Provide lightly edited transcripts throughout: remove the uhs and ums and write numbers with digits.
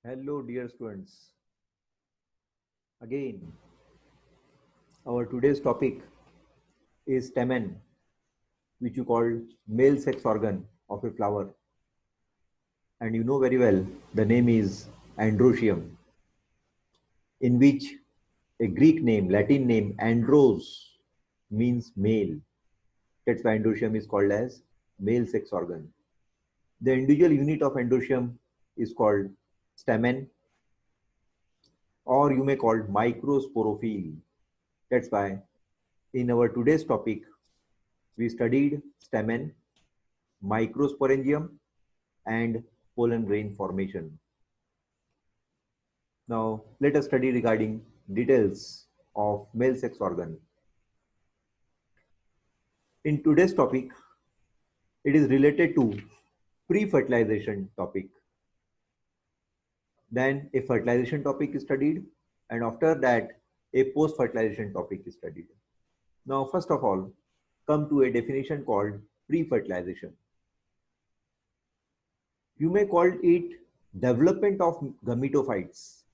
Hello, dear students. Again, our today's topic is stamen, which you call male sex organ of a flower. And you know very well the name is androecium, in which a Greek name, Latin name, andros means male. That's why androecium is called as male sex organ. The individual unit of androecium is called stamen, or you may call microsporophyll. That's why in our today's topic, we studied stamen, microsporangium, and pollen grain formation. Now, let us study regarding details of male sex organ. In today's topic, it is related to pre-fertilization topic. Then a fertilization topic is studied, and after that, a post-fertilization topic is studied. Now, first of all, come to a definition called pre-fertilization. You may call it development of gametophytes.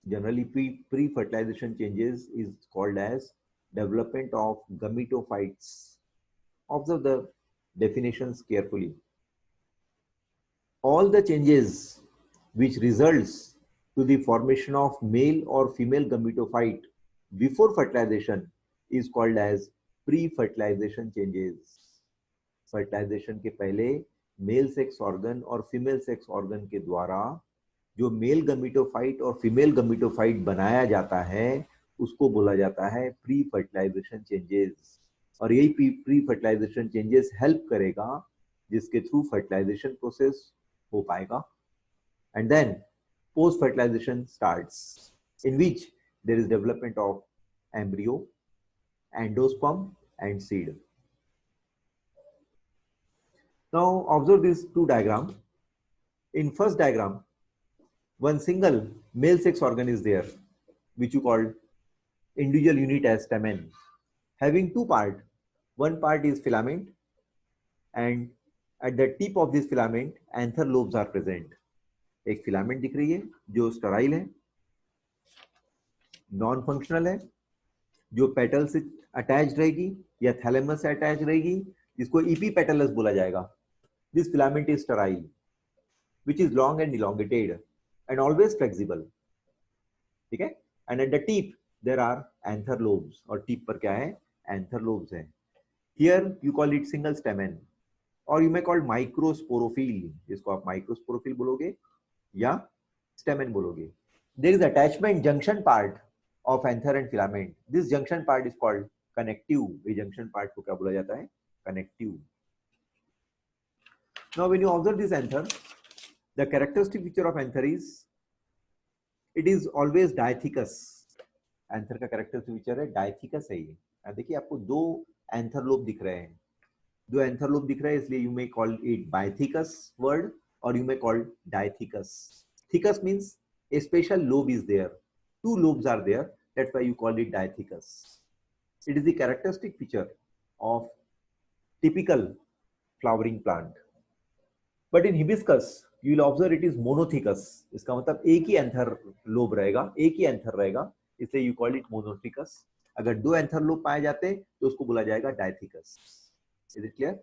Generally, pre-fertilization changes is called as development of gametophytes. Observe the definitions carefully. All the changes which results to the formation of male or female gametophyte before fertilization is called as pre-fertilization changes. Fertilization के पहले male sex organ और female sex organ के द्वारा जो male gametophyte और female gametophyte बनाया जाता है उसको बोला जाता है प्री फर्टिलाइजेशन चेंजेस। और यही प्री फर्टिलाइजेशन चेंजेस हेल्प करेगा जिसके थ्रू फर्टिलाइजेशन प्रोसेस हो पाएगा। And then post fertilization starts in which there is development of embryo, endosperm and seed. Now observe these two diagrams. In first diagram, one single male sex organ is there, which you call individual unit as stamen, having two parts. One part is filament, and at the tip of this filament, anther lobes are present. एक filament दिख रही है जो sterile है, non functional है, जो petal से attach रहेगी या थैलेमस से अटैच रहेगी, जिसको ईपी पेटलस बोला जाएगा। This filament is sterile, which is long and elongated and always flexible. ठीक है? And at the tip there are anther lobes. और tip पर क्या है? Anther lobes है। Here you call it single stamen, or you may call microsporophyll, जिसको आप microsporophyll बोलोगे या stamen बोलोगे। There is attachment junction part of anther and filament. This junction part is called connective. ये junction part को क्या बोला जाता है? Connective. Now, when you observe this anther, the characteristic feature of anther is it is always diathecous. Anther का characteristic feature है diathecous है ये। देखिए आपको दो anther lobe दिख रहे हैं, दो anther lobe दिख रहे हैं, इसलिए you may call it biathecous word or you may call diathecous. Thecus means a special lobe is there. Two lobes are there. That's why you call it diathecous. It is the characteristic feature of typical flowering plant. But in hibiscus you will observe it is monothecous. इसका मतलब एक ही anther lobe रहेगा, एक ही anther रहेगा, इसलिए you call it monothecous. अगर दो anther lobe पाए जाते तो उसको बोला जाएगा dithecous. Is it clear?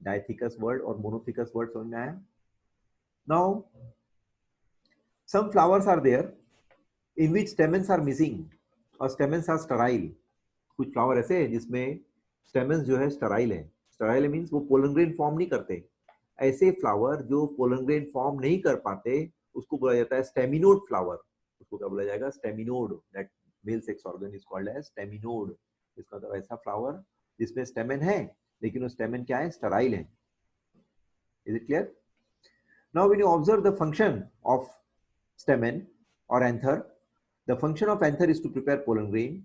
Dithecous word और मोनोथिकस वर्ड समझ में आया? Now some flowers are there in which stamens are missing और स्टेमेंस आर स्टेराइल। कुछ फ्लावर ऐसे हैं जिसमें स्टेमेंस जो है स्टेराइल है। स्टेराइल मींस वो पोलन ग्रेन फॉर्म नहीं करते। ऐसे फ्लावर जो पोलन ग्रेन फॉर्म नहीं कर पाते उसको बोला जाता है स्टेमिनोड फ्लावर। उसको क्या बोला जाएगा? Staminode. That male sex organ is called as staminode. इसका मतलब ऐसा फ्लावर जिसमें स्टेमेन है लेकिन वो स्टेमेन क्या है? स्टेराइल है। Is it clear? Now when you observe the function of stamen और anther, the function of anther is to prepare pollen grain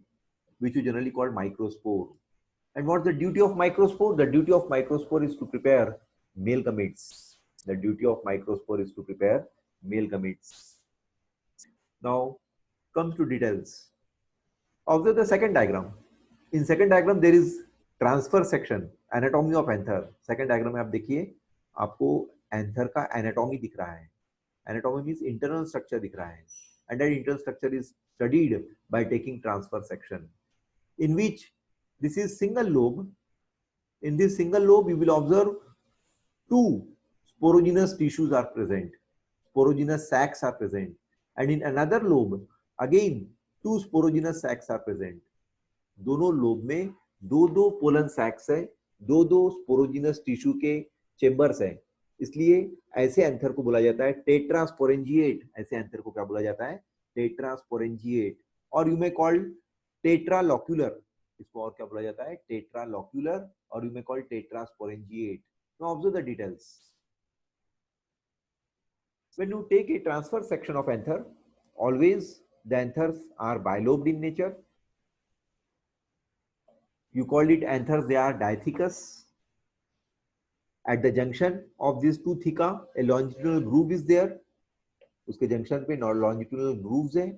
which you generally called microspore. And what is the duty of microspore? The duty of microspore is to prepare male gametes. The duty of microspore is to prepare male gametes. Now comes to details. Observe the second diagram. In second diagram there is transfer section, anatomy of anther. Second diagram में आप देखिए आपको anther का anatomy दिख रहा है। Anatomy means internal structure दिख रहा है, and that internal structure is studied by taking transfer section in which this is single lobe. In this single lobe, you will observe two sporogenous tissues are present, sporogenous sacs are present, and in another lobe, again two sporogenous sacs are present. दोनों lobe में दो दो pollen सैक्स है, दो दो sporogenous tissue के chambers है, इसलिए ऐसे एंथर को बोला जाता है टेट्रास्पोरेंजिएट। ऐसे एंथर को क्या बोला जाता है? टेट्रास्पोरेंजिएट। और यू मे कॉल टेट्रालोक्यूलर, इसको और क्या बोला जाता है? टेट्रालोक्यूलर, और you may call tetrasporangiate. Now observe the details. When you take a transverse section of anther, always the anthers are bilobed in nature. You called it anthers, they are diathecous. At the junction of these two theca, a longitudinal groove is there. उसके junction पे longitudinal grooves हैं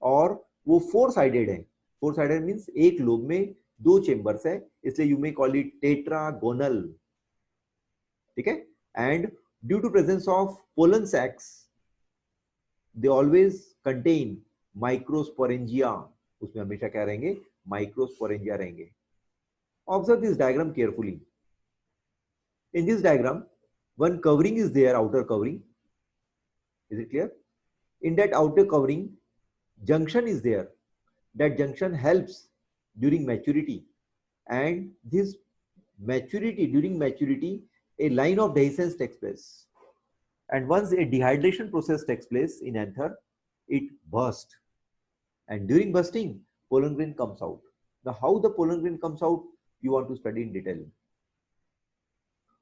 और वो four sided है। Four sided means एक lobe में दो chambers है, इसलिए you may call it tetragonal. ठीक है? And due to presence of pollen sacs, they always contain microsporangia. उसमें हमेशा क्या रहेंगे? माइक्रोस्पोरेंजिया रहेंगे। Observe this diagram carefully. In this diagram, one covering is there, outer covering. Is it clear? In that outer covering, junction is there. That junction helps during maturity. And this maturity, during maturity, a line of dehiscence takes place. And once a dehydration process takes place in anther, it bursts. And during bursting, pollen grain comes out. Now, how the pollen grain comes out, you want to study in detail.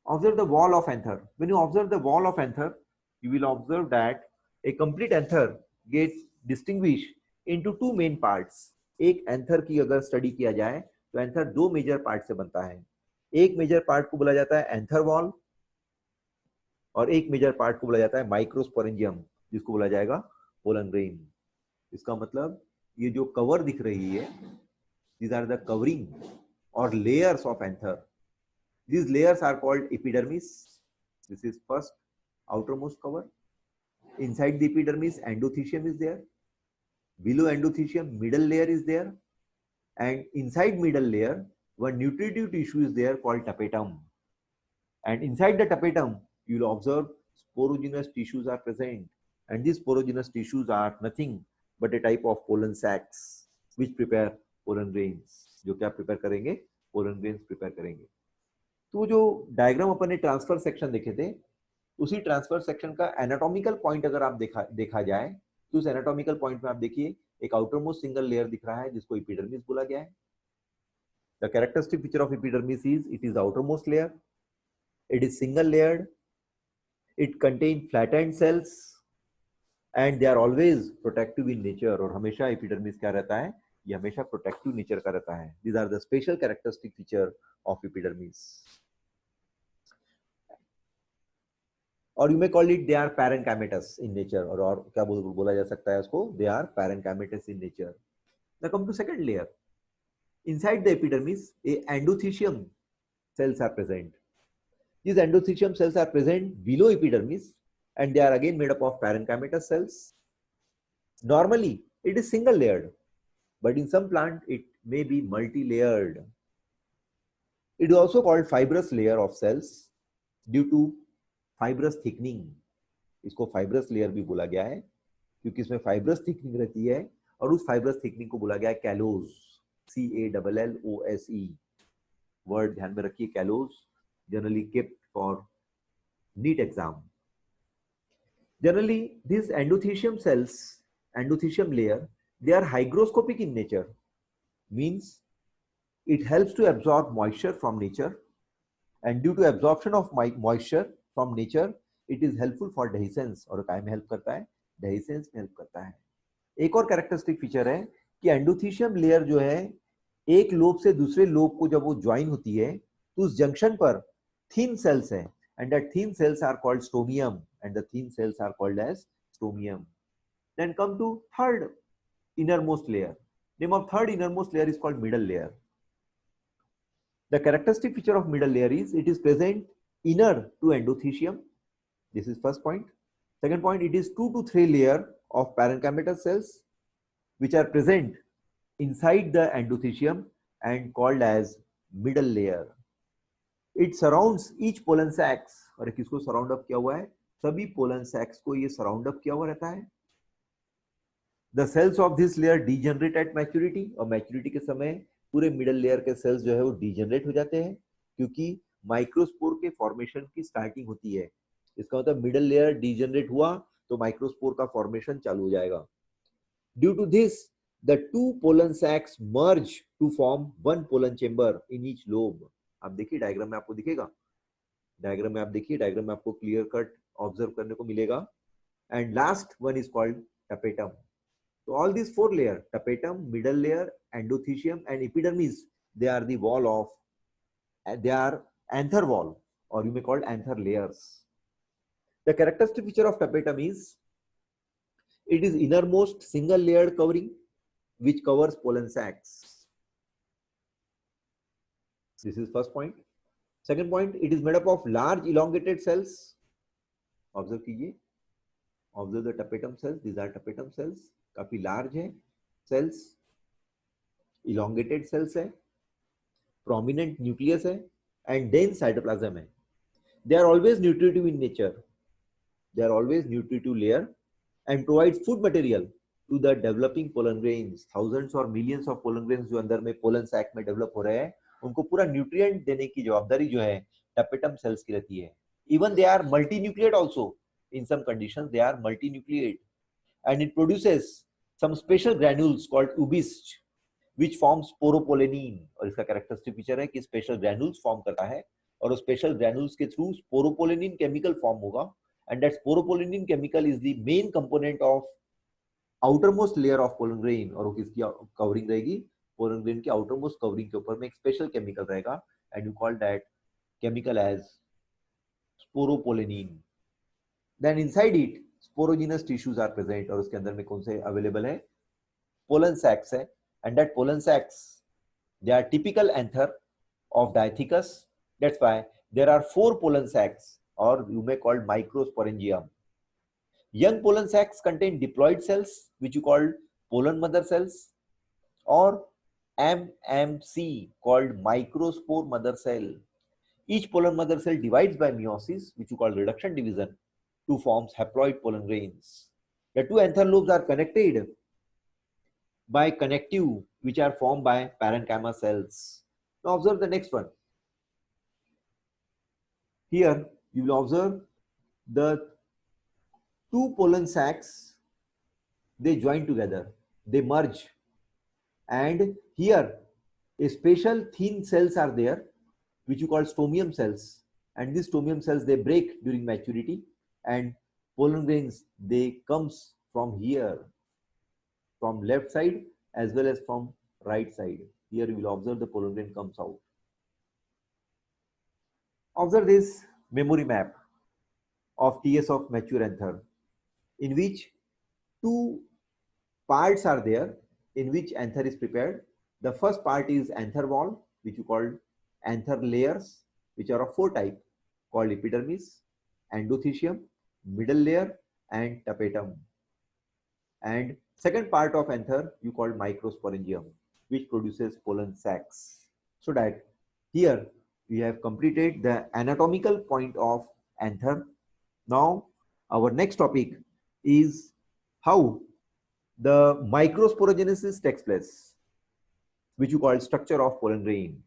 Observe the wall of anther. When you observe the wall of anther, you will observe that a complete anther gets distinguished into two main parts. एक anther की अगर study किया जाए तो anther दो major part से बनता है। एक मेजर पार्ट को बोला जाता है एंथर वॉल और एक मेजर पार्ट को बोला जाता है माइक्रोस्पोरेंजियम, जिसको बोला जाएगा पोलन ग्रेन। इसका मतलब ये जो कवर दिख रही है, these are the covering or layers of anther. These layers are called epidermis. This is first outermost cover. Inside the epidermis, endothecium is there. Below endothecium, middle layer is there. And inside middle layer, one nutritive tissue is there called tapetum. And inside the tapetum, you will observe sporogenous tissues are present. And these sporogenous tissues are nothing but a type of pollen sacs which prepare pollen grains. जो क्या prepare करेंगे? Pollen grains prepare करेंगे। तो जो diagram अपन ने transfer section देखे थे, उसी ट्रांसफर सेक्शन का एनाटॉमिकल पॉइंट अगर आप देखा जाए तो उस एनाटॉमिकल पॉइंट में आप देखिए एक आउटरमोस्ट सिंगल लेयर दिख रहा है जिसको एपिडर्मिस बोला गया है। The characteristic feature of epidermis is it is outermost layer, it is single layered, it contain flattened cells and they are always protective in nature. और हमेशा एपिडर्मिस क्या रहता है? ये हमेशा प्रोटेक्टिव नेचर का रहता है। These are the special characteristic feature of epidermis. और you may call it they are parenchymatous in nature, और क्या बोला जा सकता है उसको? They are parenchymatous in nature. Now come to second layer. Inside the epidermis a endothecium cells are present. These endothecium cells are present below epidermis and they are again made up of parenchymatous cells. Normally it is single layered, but in some plant it may be multi-layered. It is also called fibrous layer of cells due to fibrous thickening. इसको fibrous layer भी बोला गया है क्योंकि इसमें fibrous thickening रहती है और उस fibrous thickening को बोला गया है callose, C-A-L-L-O-S-E. वर्ड ध्यान में रखिए, callose, generally kept for NEET exam. Generally these endothecium cells, endothecium layer, they are hygroscopic in nature, means it helps to absorb moisture from nature, and due to absorption of moisture from nature it is helpful for dehiscence. और काय में help करता है? dehiscence में help करता है। एक और कैरेक्टरिस्टिक फीचर है कि एंडोथीशियम लेयर जो है एक लोब से दूसरे लोब को जब वो ज्वाइन होती है तो उस जंक्शन पर थिन सेल्स है and that thin cells are called stomium and the thin cells are called as stomium. Then come to third innermost layer. Name of third innermost layer is called middle layer. The characteristic feature of middle layer is it is present inner to endothecium. This is first point. Second point, it is 2 to 3 layer of parenchymatous cells which are present inside the endothecium and called as middle layer. It surrounds each pollen sacs, और किसको surround up किया हुआ है? सभी pollen सैक्स को ये surround up किया हुआ रहता है. The cells of this layer degenerate at maturity, और मैच्योरिटी के समय पूरे मिडल लेयर के सेल्स जो है वो डिजेनरेट हो जाते हैं क्योंकि माइक्रोस्पोर के फॉर्मेशन की स्टार्टिंग होती है. इसका मतलब मिडल लेयर डिजेनरेट हुआ तो माइक्रोस्पोर का फॉर्मेशन चालू हो जाएगा. Due to this the two pollen sacs merge to form one pollen chamber in each lobe. आप देखिए डायग्राम में आपको दिखेगा, डायग्राम में आप देखिए, डायग्राम में आपको क्लियर कट ऑब्जर्व करने को मिलेगा. And last one is called tapetum. So all these 4 layers, tapetum, middle layer, endothecium and epidermis, they are the wall of, they are anther wall, or you may call anther layers. The characteristic feature of tapetum is it is innermost single layered covering which covers pollen sacs. This is first point. Second point, it is made up of large elongated cells. Observe कीजिए, observe the tapetum cells. These are tapetum cells. काफी large है cells, elongated cells है, prominent nucleus है, and dense cytoplasm है. They are always nutritive in nature. They are always nutritive layer and provides food material to the developing pollen grains. Thousands or millions of pollen grains जो अंदर में pollen sac में develop हो रहे हैं, उनको पूरा nutrient देने की जवाबदारी जो है tapetum cells की रहती है. Even they are multinucleate also. In some conditions, they are multinucleate, and it produces some special granules called ubist, which forms sporopollenin. और इसका characteristic feature है कि special granules form करता है, और उस special granules के through sporopollenin chemical form होगा, and that sporopollenin chemical is the main component of outermost layer of pollen grain. और वो किसकी covering रहेगी? pollen grain की outermost covering के ऊपर में एक special chemical रहेगा, and you call that chemical as sporopollenin. Then inside it sporogenous tissues are present, और उसके अंदर में कौन से available है? pollen sacs है, and that pollen sacs, they are typical anther of Diathecus. That's why there are 4 pollen sacs, or you may call microsporangium. Young pollen sacs contain diploid cells, which you call pollen mother cells, or MMC, called microspore mother cell. Each pollen mother cell divides by meiosis, which you call reduction division, to form haploid pollen grains. The 2 anther lobes are connected by connective, which are formed by parenchyma cells. Now observe the next one. Here you will observe the 2 pollen sacs, they join together, they merge, and here a special thin cells are there which you call stomium cells, and these stomium cells, they break during maturity, and pollen grains, they comes from here, from left side as well as from right side. Here you will observe the pollen grain comes out. Observe this memory map of TS of mature anther, in which 2 parts are there in which anther is prepared. The first part is anther wall, which you call anther layers, which are of 4 types, called epidermis, endothecium, middle layer, and tapetum. And second part of anther you call microsporangium, which produces pollen sacs. So that here we have completed the anatomical point of anther. Now our next topic is how the microsporogenesis takes place, which you call structure of pollen grain.